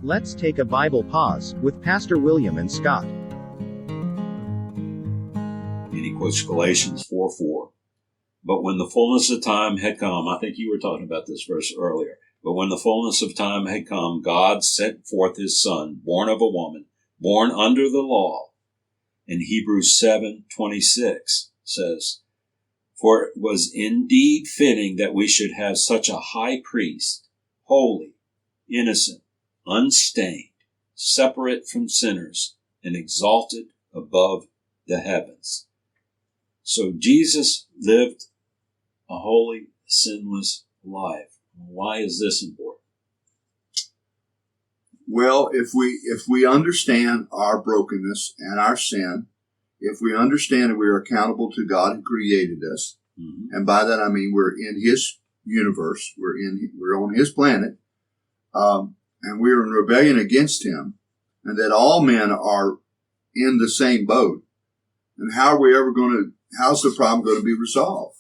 Let's take a Bible pause with Pastor William and Scott. And he quotes Galatians 4:4. But when the fullness of time had come, I think you were talking about this verse earlier, but when the fullness of time had come, God sent forth his Son, born of a woman, born under the law. And Hebrews 7:26 says, For it was indeed fitting that we should have such a high priest, holy, innocent, unstained, separate from sinners, and exalted above the heavens. So Jesus lived a holy, sinless life. Why is this important? Well, if we understand our brokenness and our sin, if we understand that we are accountable to God who created us, and by that I mean we're in His universe, we're on His planet, and we're in rebellion against Him, and that all men are in the same boat, and how's the problem going to be resolved?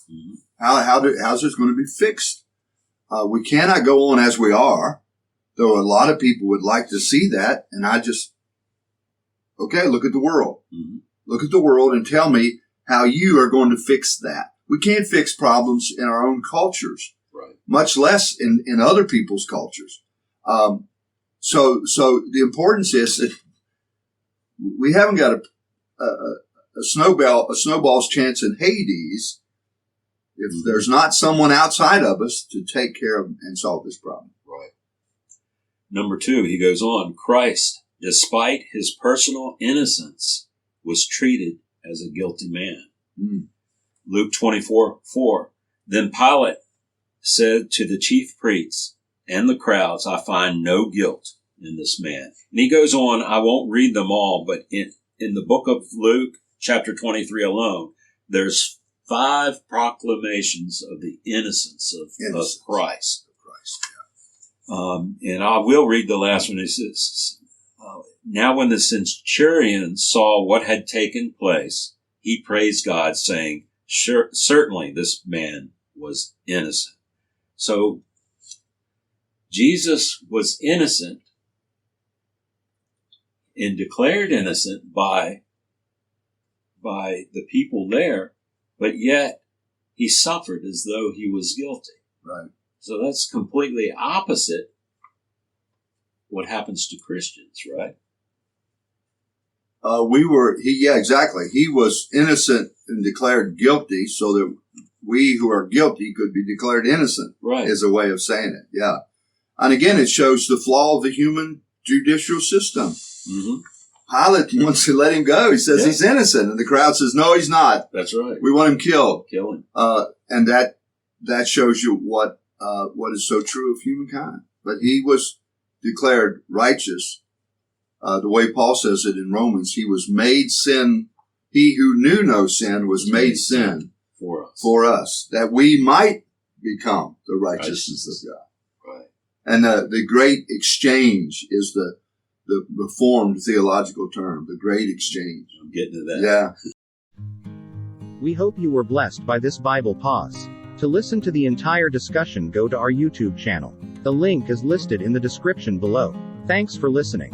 How's this going to be fixed? We cannot go on as we are, though a lot of people would like to see that. And look at the world. Look at the world and tell me how you are going to fix that. We can't fix problems in our own cultures, right, much less in other people's cultures. So the importance is that we haven't got a snowball's chance in Hades if there's not someone outside of us to take care of and solve this problem. Right. Number 2, he goes on, Christ, despite his personal innocence, was treated as a guilty man. Luke 24:4. Then Pilate said to the chief priests and the crowds, I find no guilt in this man. And he goes on, I won't read them all, but in the book of Luke, chapter 23 alone, there's 5 proclamations of the innocence of Christ. And I will read the last one. It says, now when the centurion saw what had taken place, he praised God, saying, certainly this man was innocent. So Jesus was innocent and declared innocent by the people there, but yet he suffered as though he was guilty. Right. So that's completely opposite what happens to Christians, right? Exactly. He was innocent and declared guilty so that we who are guilty could be declared innocent, right, is a way of saying it. Yeah. And again, it shows the flaw of the human judicial system. Pilate wants to let him go. He says he's innocent. And the crowd says, no, he's not. That's right. We want him killed. Kill him. And that shows you what is so true of humankind. But he was declared righteous. The way Paul says it in Romans, he was made sin. He who knew no sin was made sin for us, that we might become the righteousness of God. Right. And the great exchange is the reformed theological term, the great exchange. I'm getting to that. Yeah. We hope you were blessed by this Bible pause. To listen to the entire discussion, go to our YouTube channel. The link is listed in the description below. Thanks for listening.